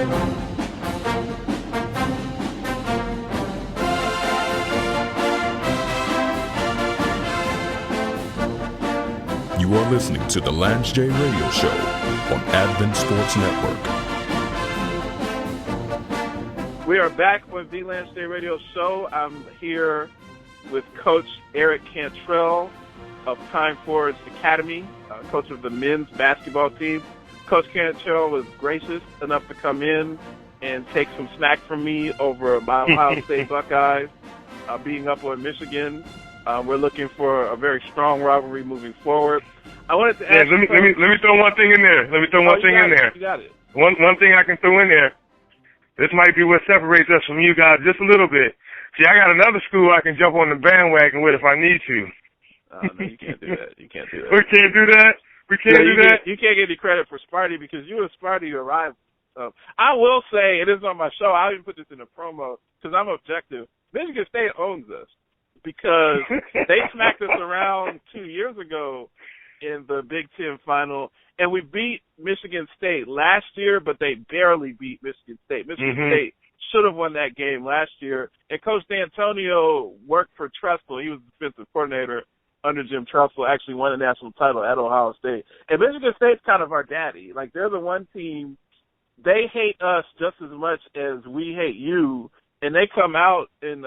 You are listening to the Lance J Radio Show on Advent Sports Network. We are back with the Lance J Radio Show. I'm here with Coach Eric Cantrell of Time Forward's Academy, coach of the men's basketball team. Coach Cantrell was gracious enough to come in and take some snack from me over my Ohio State Buckeyes, beating up on Michigan. We're looking for a very strong rivalry moving forward. I wanted to ask. Let me throw one thing in there. You got it. One thing I can throw in there. This might be what separates us from you guys just a little bit. See, I got another school I can jump on the bandwagon with if I need to. No, you can't do that. We can't do that. You can't get any credit for Sparty because you and Sparty arrived. I will say, it is on my show, I'll even put this in a promo because I'm objective. Michigan State owns us because they smacked us around 2 years ago in the Big Ten final, and we beat Michigan State last year, but they barely beat Michigan State. Michigan State should have won that game last year, and Coach D'Antonio worked for Tressel. He was the defensive coordinator under Jim Tressel, actually won a national title at Ohio State. And Michigan State's kind of our daddy. Like, they're the one team, they hate us just as much as we hate you, and they come out in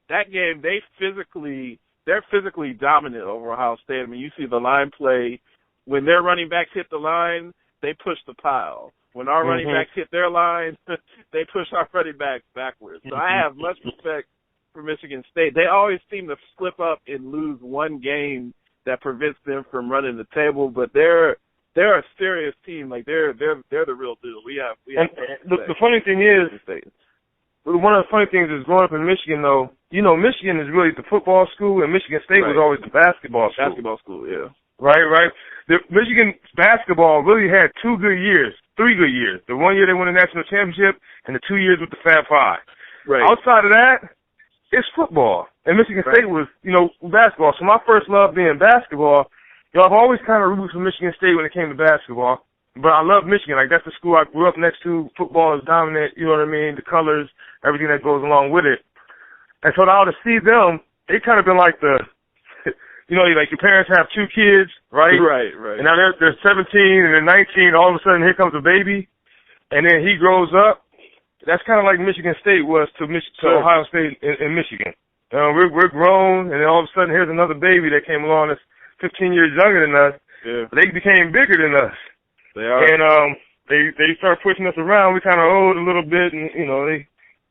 that game, they're physically dominant over Ohio State. I mean, you see the line play. When their running backs hit the line, they push the pile. When our running backs hit their line, they push our running backs backwards. So I have much respect for Michigan State. They always seem to slip up and lose one game that prevents them from running the table, but they're a serious team. Like they're the real deal. The funny thing is, one of the funny things is growing up in Michigan, though, you know, Michigan is really the football school, and Michigan State was always the basketball school. Basketball school, yeah. Right. Michigan basketball really had 3 good years. The 1 year they won the national championship, and the 2 years with the Fab Five. Right. Outside of that, it's football. And Michigan State was, basketball. So my first love being basketball, I've always kind of rooted for Michigan State when it came to basketball. But I love Michigan. Like, that's the school I grew up next to. Football is dominant, you know what I mean? The colors, everything that goes along with it. And so now to see them, they kind of been like like your parents have 2 kids, right? Right. And now they're 17 and they're 19. All of a sudden, here comes a baby. And then he grows up. That's kind of like Michigan State was to Ohio State and Michigan. We're grown, and then all of a sudden, here's another baby that came along that's 15 years younger than us. Yeah. They became bigger than us. They are. And they start pushing us around. We kind of owed a little bit, and,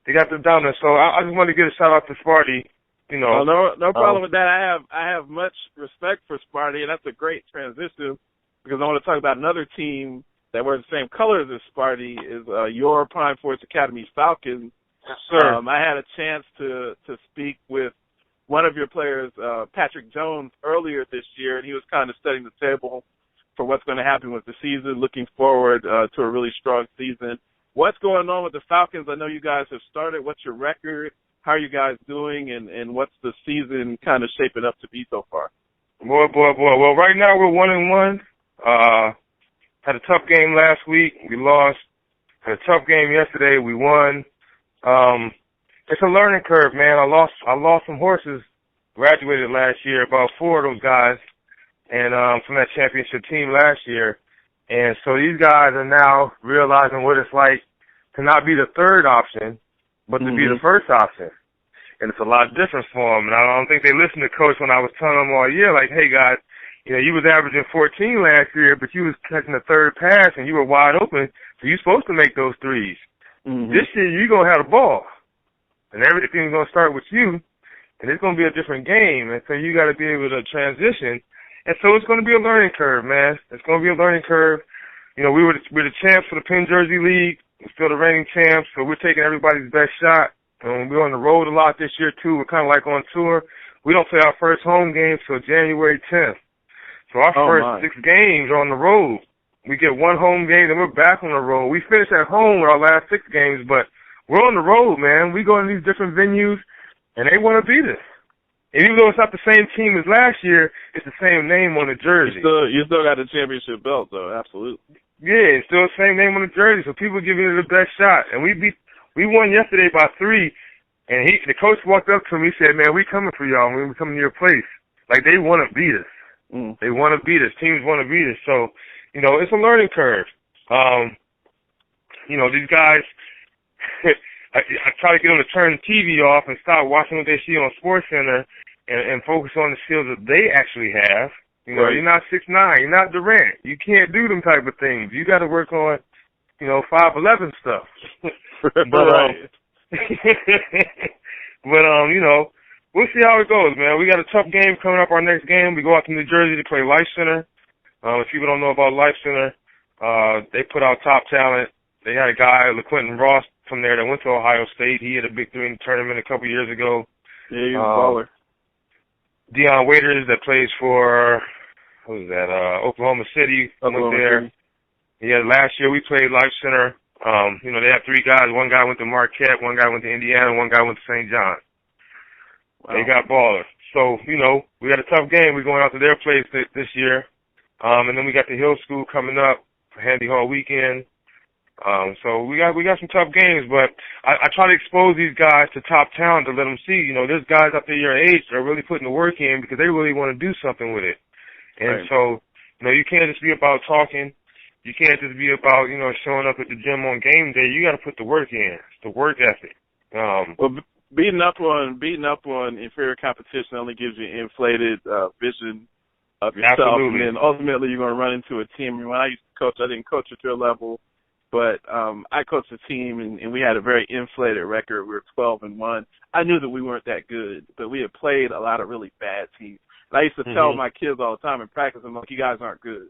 they got the dominance. So I just wanted to give a shout-out to Sparty. No problem with that. I have much respect for Sparty, and that's a great transition because I want to talk about another team that wear the same colors as Sparty is your Prime Force Academy Falcons. Yes, sir. I had a chance to speak with one of your players, Patrick Jones, earlier this year, and he was kind of setting the table for what's going to happen with the season, looking forward to a really strong season. What's going on with the Falcons? I know you guys have started. What's your record? How are you guys doing, and what's the season kind of shaping up to be so far? Boy. Well, right now we're 1-1. Had a tough game last week. We lost. Had a tough game yesterday. We won. It's a learning curve, man. I lost some horses. Graduated last year, about 4 of those guys, and from that championship team last year. And so these guys are now realizing what it's like to not be the third option, but to be the first option. And it's a lot different for them. And I don't think they listened to Coach when I was telling them all year, like, hey, guys, you was averaging 14 last year, but you was catching the third pass and you were wide open, so you're supposed to make those threes. This year, you're going to have the ball. And everything's going to start with you, and it's going to be a different game. And so you got to be able to transition. And so it's going to be a learning curve, man. It's going to be a learning curve. We were the champs for the Penn Jersey League. We're still the reigning champs, so we're taking everybody's best shot. And we're on the road a lot this year, too. We're kind of like on tour. We don't play our first home game till January 10th. So our first 6 games are on the road. We get 1 home game, then we're back on the road. We finish at home with our last 6 games, but we're on the road, man. We go to these different venues, and they want to beat us. And even though it's not the same team as last year, it's the same name on the jersey. You still got the championship belt, though. Absolutely. Yeah, it's still the same name on the jersey, so people giving it the best shot. And we won yesterday by 3, and the coach walked up to me. He said, "Man, we coming for y'all. We coming to your place." Like, they want to beat us. They want to beat us. Teams want to beat us. So, it's a learning curve. These guys, I try to get them to turn the TV off and stop watching what they see on SportsCenter and focus on the skills that they actually have. Right. You're not 6'9", you're not Durant. You can't do them type of things. You got to work on, 5'11" stuff. Right. We'll see how it goes, man. We got a tough game coming up. Our next game, we go out to New Jersey to play Life Center. If people don't know about Life Center, they put out top talent. They had a guy, LaQuentin Ross, from there that went to Ohio State. He had a big 3 in the tournament a couple years ago. Yeah, he was a baller. Deion Waiters that plays for, Oklahoma City, went there. Yeah, last year we played Life Center. They have 3 guys. One guy went to Marquette, one guy went to Indiana, one guy went to St. John. Wow. They got ballers. So, we got a tough game. We're going out to their place this year. And then we got the Hill School coming up for Handy Hall weekend. So we got some tough games, but I try to expose these guys to top talent to let them see, there's guys up there your age that are really putting the work in because they really want to do something with it. And so, you can't just be about talking. You can't just be about, showing up at the gym on game day. You got to put the work in. It's the work ethic. Beating up on inferior competition only gives you an inflated vision of yourself. Absolutely. And then ultimately you're going to run into a team. When I used to coach, I didn't coach at your level, but I coached a team, and we had a very inflated record. We were 12-1. I knew that we weren't that good, but we had played a lot of really bad teams. And I used to tell my kids all the time in practice, I'm like, you guys aren't good.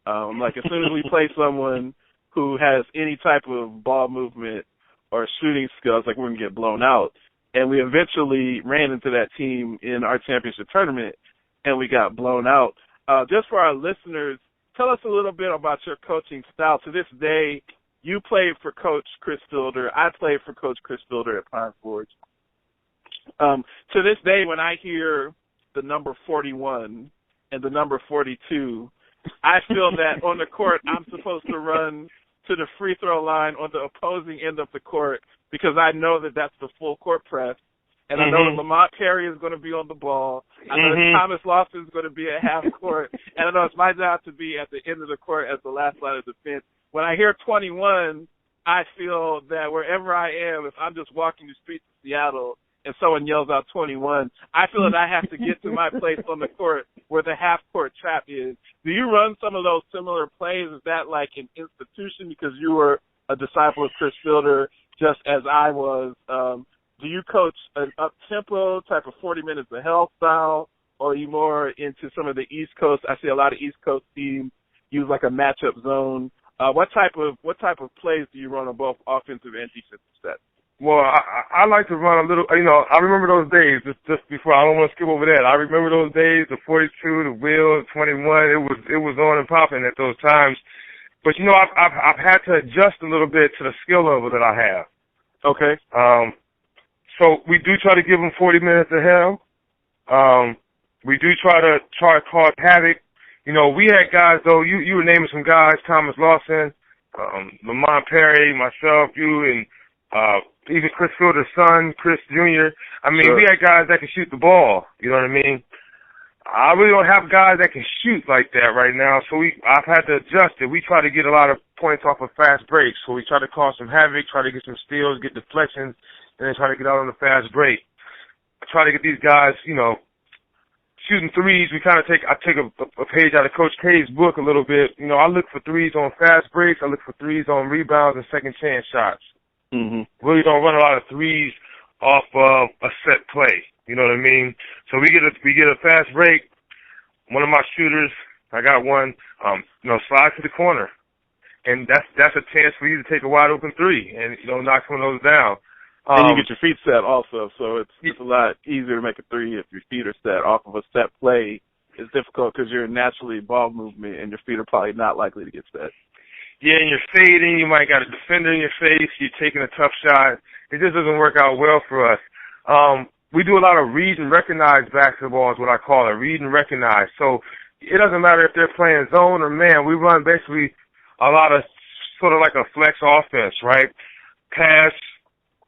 I'm like, as soon as we play someone who has any type of ball movement or shooting skills, like, we're going to get blown out. And we eventually ran into that team in our championship tournament, and we got blown out. Just for our listeners, tell us a little bit about your coaching style. To this day, you played for Coach Chris Fielder. I played for Coach Chris Fielder at Pine Forge. To this day, when I hear the number 41 and the number 42, I feel that on the court I'm supposed to run to the free throw line on the opposing end of the court because I know that that's the full court press. And I know that Lamont Perry is going to be on the ball. I know that Thomas Lawson is going to be at half court. And I know it's my job to be at the end of the court as the last line of defense. When I hear 21, I feel that wherever I am, if I'm just walking the streets of Seattle and someone yells out 21, I feel that I have to get to my place on the court where the half-court trap is. Do you run some of those similar plays? Is that like an institution because you were a disciple of Chris Fielder just as I was? Do you coach an up-tempo type of 40 minutes of hell style, or are you more into some of the East Coast? I see a lot of East Coast teams use like a matchup zone. What type of plays do you run on both offensive and defensive sets? Well, I like to run a little, I remember those days, just before, I don't want to skip over that. I remember those days, the 42, the wheel, 21, it was on and popping at those times. But, I've had to adjust a little bit to the skill level that I have. Okay. So we do try to give them 40 minutes of hell. We do try to cause havoc. We had guys, though, you were naming some guys, Thomas Lawson, Lamont Perry, myself, you, and even Chris Fielder's son, Chris Jr. I mean, Sure. We had guys that can shoot the ball. You know what I mean? I really don't have guys that can shoot like that right now, so I've had to adjust it. We try to get a lot of points off of fast breaks, so we try to cause some havoc, try to get some steals, get deflections, and then try to get out on the fast break. I try to get these guys, shooting threes. I take a page out of Coach K's book a little bit. I look for threes on fast breaks. I look for threes on rebounds and second chance shots. Really don't run a lot of threes off a set play. You know what I mean? So we get a fast break. One of my shooters, I got one, slide to the corner, and that's a chance for you to take a wide open three and knock one of those down. And you get your feet set also, so it's a lot easier to make a three if your feet are set. Off of a set play is difficult because you're naturally ball movement and your feet are probably not likely to get set. Yeah, and you're fading. You might got a defender in your face. You're taking a tough shot. It just doesn't work out well for us. we do a lot of read and recognize basketball is what I call it, read and recognize. So it doesn't matter if they're playing zone or man. We run basically a lot of sort of like a flex offense, right? Pass,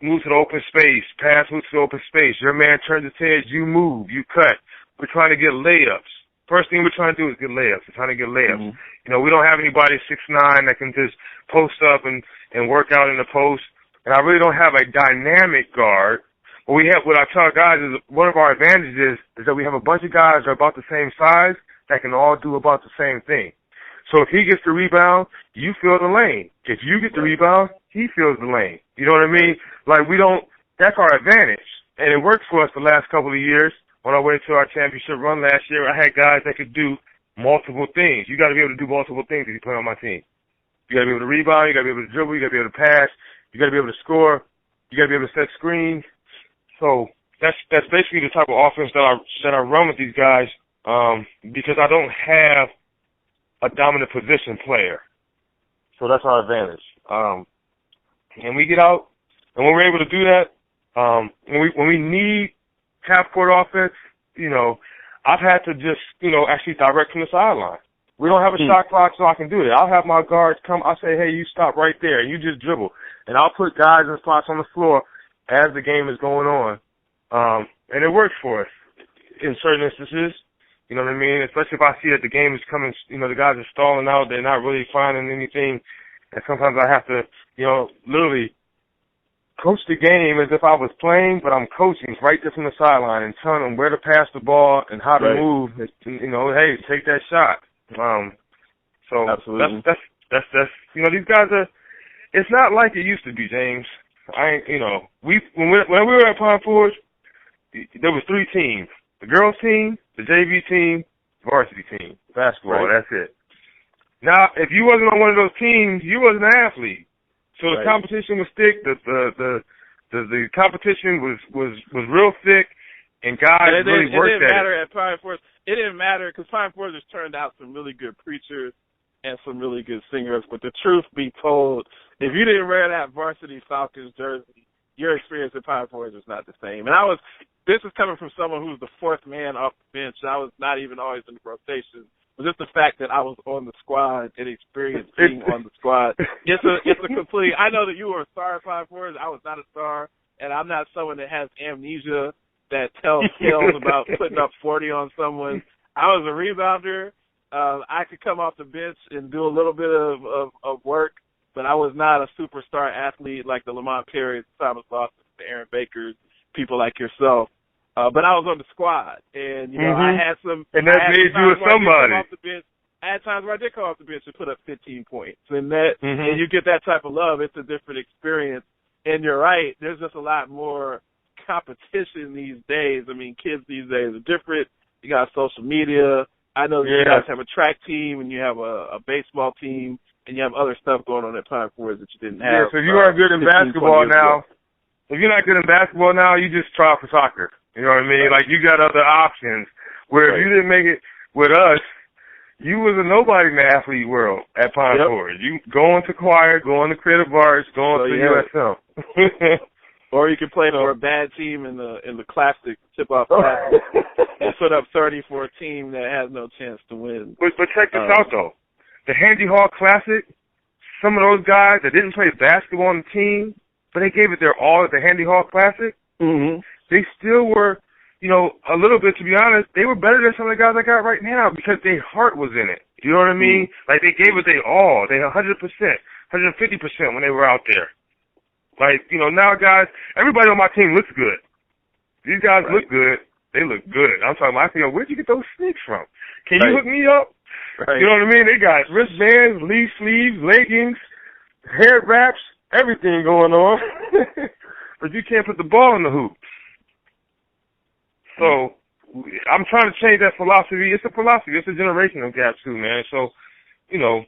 move to the open space. Pass, move to the open space. Your man turns his head, you move, you cut. We're trying to get layups. First thing we're trying to do is get layups. We're trying to get layups. Mm-hmm. You know, we don't have anybody 6'9" that can just post up and work out in the post. And I really don't have a dynamic guard. What I tell guys is one of our advantages is that we have a bunch of guys that are about the same size that can all do about the same thing. So if he gets the rebound, you fill the lane. If you get the rebound, he fills the lane. You know what I mean? Like that's our advantage. And it worked for us the last couple of years. When I went to our championship run last year, I had guys that could do multiple things. You got to be able to do multiple things if you play on my team. You got to be able to rebound. You got to be able to dribble. You got to be able to pass. You got to be able to score. You got to be able to set screens. So that's basically the type of offense that I run with these guys because I don't have a dominant position player. So that's our advantage. And we get out, and when we're able to do that, when we need half-court offense, you know, I've had to just, you know, actually direct from the sideline. We don't have a shot clock, so I can do that. I'll have my guards come. I'll say, hey, you stop right there, and you just dribble. And I'll put guys in spots on the floor as the game is going on. And it works for us in certain instances. You know what I mean? Especially if I see that the game is coming, you know, the guys are stalling out. They're not really finding anything. And sometimes I have to, you know, literally coach the game as if I was playing, but I'm coaching right there from the sideline and telling them where to pass the ball and how to move. You know, hey, take that shot. So absolutely. That's you know, these guys are. It's not like it used to be, James. You know, when we were at Pine Forge, there was 3 teams: the girls team, the JV team, varsity team, basketball. Right. That's it. Now, if you wasn't on one of those teams, you wasn't an athlete. So the competition was thick. The competition was real thick, and guys really worked at it. It didn't matter at Pine Forge. It didn't matter because Pine Forge has turned out some really good preachers and some really good singers. But the truth be told, if you didn't wear that varsity Falcons jersey, your experience at Pine Forge was not the same. And this is coming from someone who was the 4th man off the bench. I was not even always in the rotation. But just the fact that I was on the squad and experienced being on the squad, it's a complete. I know that you were a star at Pine Forge. I was not a star, and I'm not someone that has amnesia that tells tales about putting up 40 on someone. I was a rebounder. I could come off the bench and do a little bit of work, but I was not a superstar athlete like the Lamont Perrys, Thomas Lawson, the Aaron Bakers, people like yourself. But I was on the squad, and, you know, I had some... And that made you a somebody. I had times where I did come off the bench and put up 15 points. And and you get that type of love. It's a different experience. And you're right, there's just a lot more competition these days. I mean, kids these days are different. You got social media. I know you guys have a track team, and you have a baseball team, and you have other stuff going on at Pine Forge that you didn't have. Yeah, so if you aren't good in basketball now, if you're not good in basketball now, you just try for soccer. You know what I mean? Like, you got other options. Where if you didn't make it with us, you was a nobody in the athlete world at Pine Forge. You go into choir, go into creative arts, go into USM. Or you can play for a bad team in the classic, tip-off classic, and put up 30 for a team that has no chance to win. But check this out, though. The Handy Hall Classic, some of those guys that didn't play basketball on the team, but they gave it their all at the Handy Hall Classic, they still were, you know, a little bit, to be honest, they were better than some of the guys I got right now because their heart was in it. You know what I mean? Like, they gave it their all. They 100%, 150% when they were out there. Like, you know, now guys, everybody on my team looks good. These guys look good. They look good. I'm talking about, where'd you get those sneaks from? Can you hook me up? You know what I mean? They got wristbands, leaf sleeves, leggings, hair wraps, everything going on. But you can't put the ball in the hoop. So I'm trying to change that philosophy. It's a philosophy. It's a generational gap too, man. So, you know,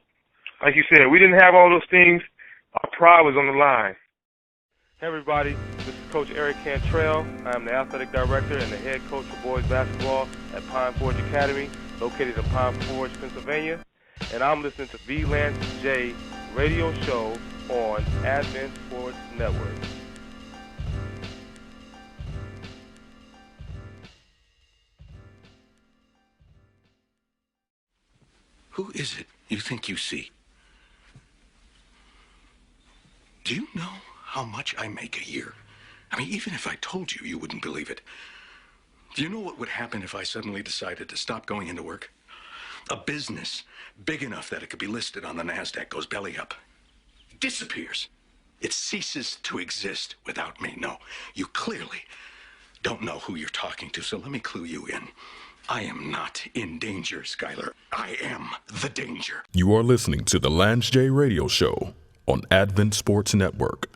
like you said, we didn't have all those things. Our pride was on the line. Hey everybody, this is Coach Eric Cantrell. I am the athletic director and the head coach for boys basketball at Pine Forge Academy, located in Pine Forge, Pennsylvania. And I'm listening to the Lance J radio show on Advent Sports Network. Who is it you think you see? Do you know how much I make a year? I mean, even if I told you, you wouldn't believe it. Do you know what would happen if I suddenly decided to stop going into work? A business big enough that it could be listed on the NASDAQ goes belly up. Disappears. It ceases to exist without me. No, you clearly don't know who you're talking to, so let me clue you in. I am not in danger, Skylar. I am the danger. You are listening to the Lance J Radio Show on Advent Sports Network.